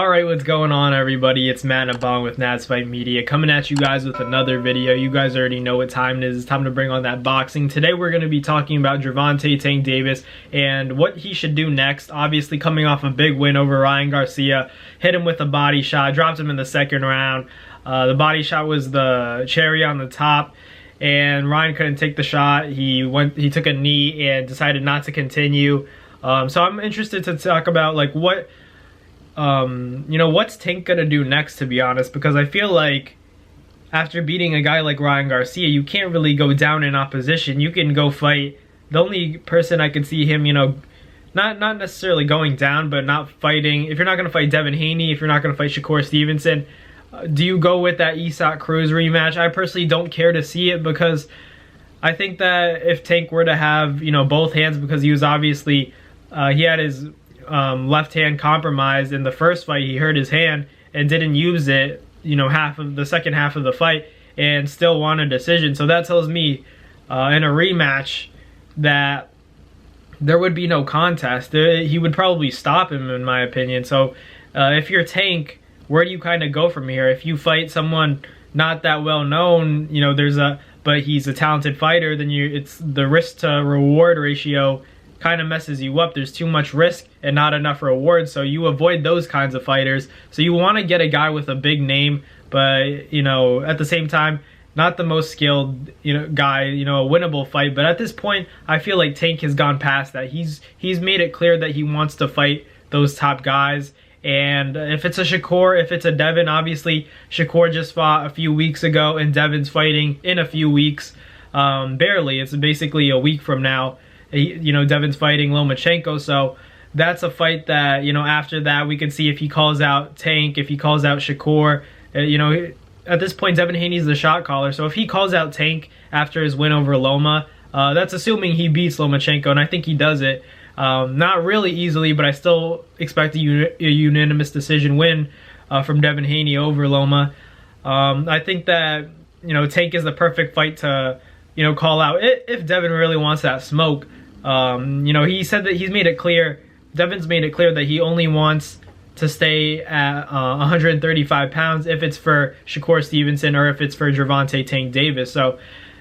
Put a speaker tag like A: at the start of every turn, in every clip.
A: Alright, what's going on, everybody? It's Matt Nabong with Nad's Fight Media, coming at you guys with another video. You guys already know what time it is. It's time to bring on that boxing. Today we're going to be talking about Gervonta Tank Davis and what he should do next. Obviously coming off a big win over Ryan Garcia, hit him with a body shot, dropped him in the second round. The body shot was the cherry on the top, and Ryan couldn't take the shot. He took a knee and decided not to continue. So I'm interested to talk about what's Tank gonna do next, to be honest, because I feel like after beating a guy like Ryan Garcia, you can't really go down in opposition. You can go fight. The only person I could see him, not necessarily going down, but not fighting. If you're not gonna fight Devin Haney, if you're not gonna fight Shakur Stevenson, do you go with that Isak Cruz rematch? I personally don't care to see it, because I think that if Tank were to have, both hands, because he was obviously, he had his left hand compromised in the first fight. He hurt his hand and didn't use it, half of the second half of the fight, and still won a decision. So that tells me in a rematch that there would be no contest. He would probably stop him, in my opinion. So if you're Tank, where do you kind of go from here? If you fight someone not that well known, but he's a talented fighter, then it's the risk to reward ratio kind of messes you up. There's too much risk and not enough reward, so you avoid those kinds of fighters. So you want to get a guy with a big name, but at the same time, not the most skilled guy, a winnable fight. But at this point, I feel like Tank has gone past that. He's made it clear that he wants to fight those top guys. And if it's a Shakur, if it's a Devin, obviously Shakur just fought a few weeks ago and Devin's fighting in a few weeks, barely. It's basically a week from now. Devin's fighting Lomachenko, so that's a fight that, after that we can see if he calls out Tank, if he calls out Shakur. At this point, Devin Haney's the shot caller, so if he calls out Tank after his win over Loma, that's assuming he beats Lomachenko, and I think he does it. Not really easily, but I still expect a unanimous decision win from Devin Haney over Loma. I think that, Tank is the perfect fight to, call out if Devin really wants that smoke. He said that Devin's made it clear that he only wants to stay at 135 pounds if it's for Shakur Stevenson or if it's for Gervonta Tank Davis. So,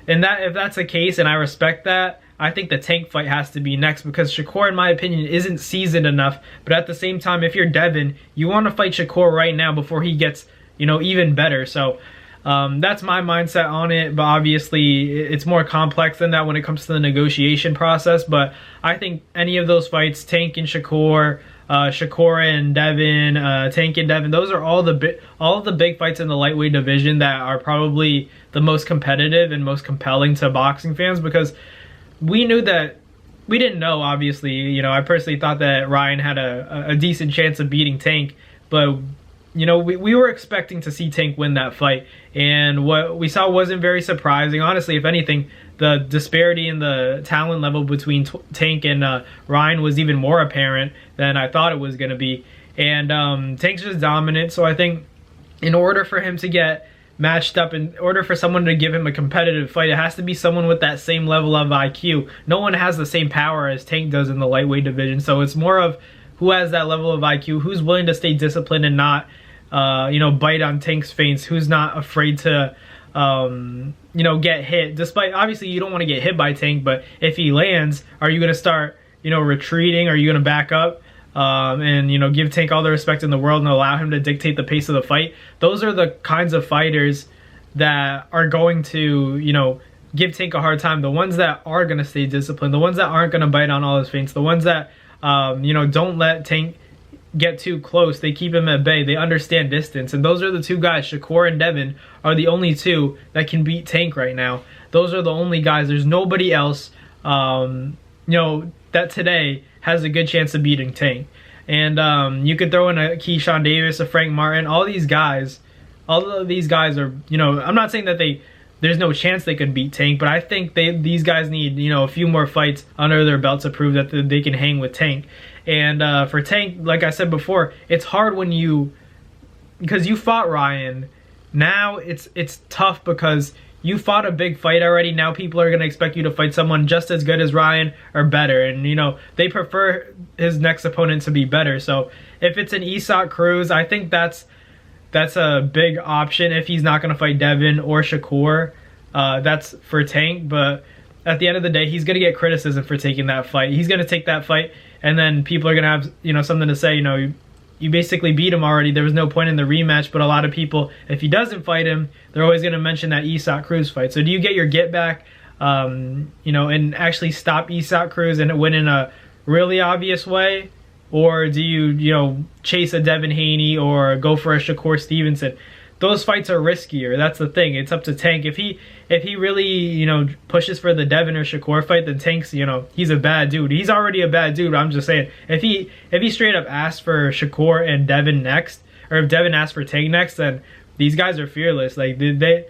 A: if that's the case, and I respect that, I think the Tank fight has to be next, because Shakur, in my opinion, isn't seasoned enough. But at the same time, if you're Devin, you want to fight Shakur right now before he gets, even better. So that's my mindset on it. But obviously, it's more complex than that when it comes to the negotiation process. But I think any of those fights, Tank and Shakur, Shakur and Devin, Tank and Devin, those are all of the big fights in the lightweight division that are probably the most competitive and most compelling to boxing fans, because we didn't know, obviously. I personally thought that Ryan had a decent chance of beating Tank, but we were expecting to see Tank win that fight, and what we saw wasn't very surprising. Honestly, if anything, the disparity in the talent level between Tank and Ryan was even more apparent than I thought it was going to be. And Tank's just dominant, so I think in order for him to get matched up, in order for someone to give him a competitive fight, it has to be someone with that same level of IQ. No one has the same power as Tank does in the lightweight division, so it's more of who has that level of IQ, who's willing to stay disciplined and not bite on Tank's feints, who's not afraid to get hit. Despite, obviously, you don't want to get hit by Tank, but if he lands, are you going to start retreating? Are you going to back up and give Tank all the respect in the world and allow him to dictate the pace of the fight? Those are the kinds of fighters that are going to give Tank a hard time. The ones that are going to stay disciplined, the ones that aren't going to bite on all his feints, the ones that don't let Tank get too close. They keep him at bay. They understand distance, and those are the two guys. Shakur and Devin are the only two that can beat Tank right now. Those are the only guys. There's nobody else that today has a good chance of beating Tank. And you could throw in a Keyshawn Davis, a Frank Martin. All of these guys are, I'm not saying that there's no chance they could beat Tank, but I think these guys need, a few more fights under their belt to prove that they can hang with Tank. And for Tank, like I said before, it's hard because you fought Ryan. Now it's tough because you fought a big fight already. Now people are going to expect you to fight someone just as good as Ryan or better. And, you know, they prefer his next opponent to be better. So if it's an Isak Cruz, I think that's a big option if he's not going to fight Devin or Shakur. That's for Tank. But at the end of the day, he's going to get criticism for taking that fight. He's going to take that fight, and then people are going to have, you know, something to say. You know, you basically beat him already. There was no point in the rematch. But a lot of people, if he doesn't fight him, they're always going to mention that Isak Cruz fight. So do you get your get back, you know, and actually stop Isak Cruz and win in a really obvious way? Or do you know, chase a Devin Haney or go for a Shakur Stevenson? Those fights are riskier. That's the thing. It's up to Tank. If he really, you know, pushes for the Devin or Shakur fight, then Tank's, you know, he's a bad dude. He's already a bad dude. I'm just saying, if he straight up asks for Shakur and Devin next, or if Devin asks for Tank next, then these guys are fearless. Like they're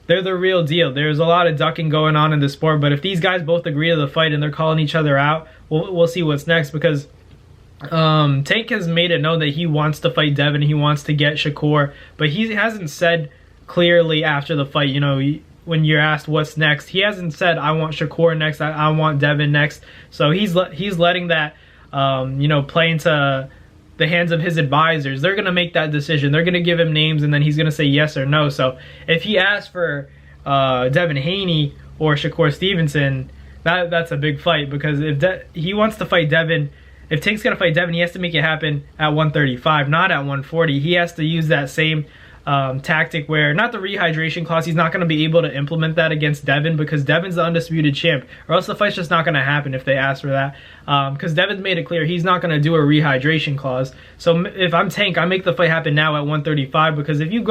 A: the real deal. There's a lot of ducking going on in the sport, but if these guys both agree to the fight and they're calling each other out, we'll see what's next, because Tank has made it known that he wants to fight Devin, he wants to get Shakur, but he hasn't said clearly after the fight, you know, when you're asked what's next, he hasn't said I want Shakur next, I want Devin next. So he's letting that you know, play into the hands of his advisors. They're going to make that decision. They're going to give him names, and then he's going to say yes or no. So if he asks for Devin Haney or Shakur Stevenson, that's a big fight, because if he wants to fight Devin, if Tank's going to fight Devin, he has to make it happen at 135, not at 140. He has to use that same tactic where, not the rehydration clause, he's not going to be able to implement that against Devin, because Devin's the undisputed champ, or else the fight's just not going to happen if they ask for that, because Devin's made it clear he's not going to do a rehydration clause. So if I'm Tank, I make the fight happen now at 135, because if you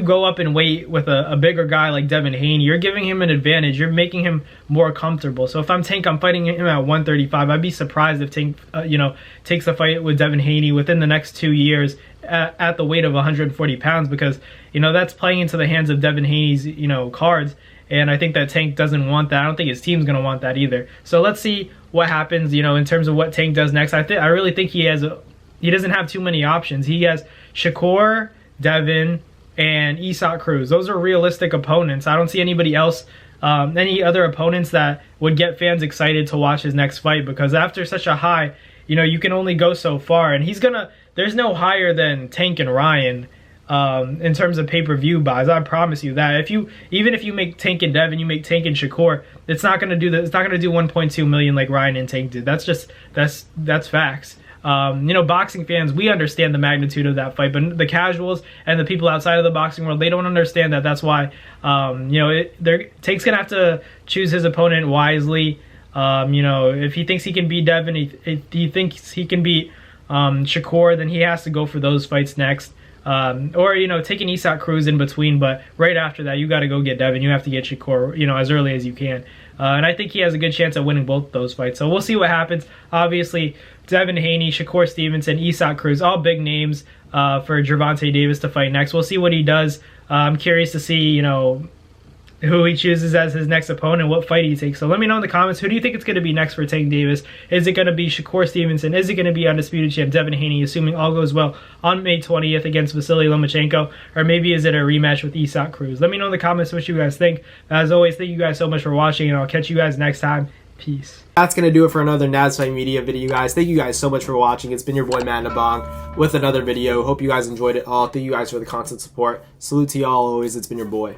A: go up in weight with a bigger guy like Devin Haney, you're giving him an advantage, you're making him more comfortable. So if I'm Tank, I'm fighting him at 135. I'd be surprised if Tank you know, takes the fight with Devin Haney within the next 2 years at the weight of 140 pounds, because, you know, that's playing into the hands of Devin Haney's, you know, cards, and I think that Tank doesn't want that. I don't think his team's going to want that either. So let's see what happens, you know, in terms of what Tank does next. I really think he doesn't have too many options. He has Shakur, Devin, and Isak Cruz. Those are realistic opponents. I don't see anybody else, any other opponents that would get fans excited to watch his next fight, because after such a high, you know, you can only go so far, and there's no higher than Tank and Ryan in terms of pay-per-view buys. I promise you that. Even if you make Tank and Devin, you make Tank and Shakur, it's not going to do 1.2 million like Ryan and Tank did. That's facts. You know, boxing fans, we understand the magnitude of that fight, but the casuals and the people outside of the boxing world, they don't understand that. That's why, you know, Tank's gonna have to choose his opponent wisely. You know, if he thinks he can beat Devin, if he thinks he can beat Shakur, then he has to go for those fights next. Or, you know, take an Isak Cruz in between, but right after that, you got to go get Devin. You have to get Shakur, you know, as early as you can. And I think he has a good chance at winning both those fights. So we'll see what happens. Obviously, Devin Haney, Shakur Stevenson, Isak Cruz, all big names for Gervonta Davis to fight next. We'll see what he does. I'm curious to see, you know, who he chooses as his next opponent, what fight he takes. So let me know in the comments, who do you think it's going to be next for Tank Davis? Is it going to be Shakur Stevenson? Is it going to be undisputed champ Devin Haney, assuming all goes well, on May 20th against Vasily Lomachenko? Or maybe is it a rematch with Isak Cruz? Let me know in the comments what you guys think. As always, thank you guys so much for watching, and I'll catch you guys next time. Peace. That's going to do it for another NASFight Media video, guys. Thank you guys so much for watching. It's been your boy, Matt Nabong, with another video. Hope you guys enjoyed it all. Thank you guys for the constant support. Salute to y'all always. It's been your boy.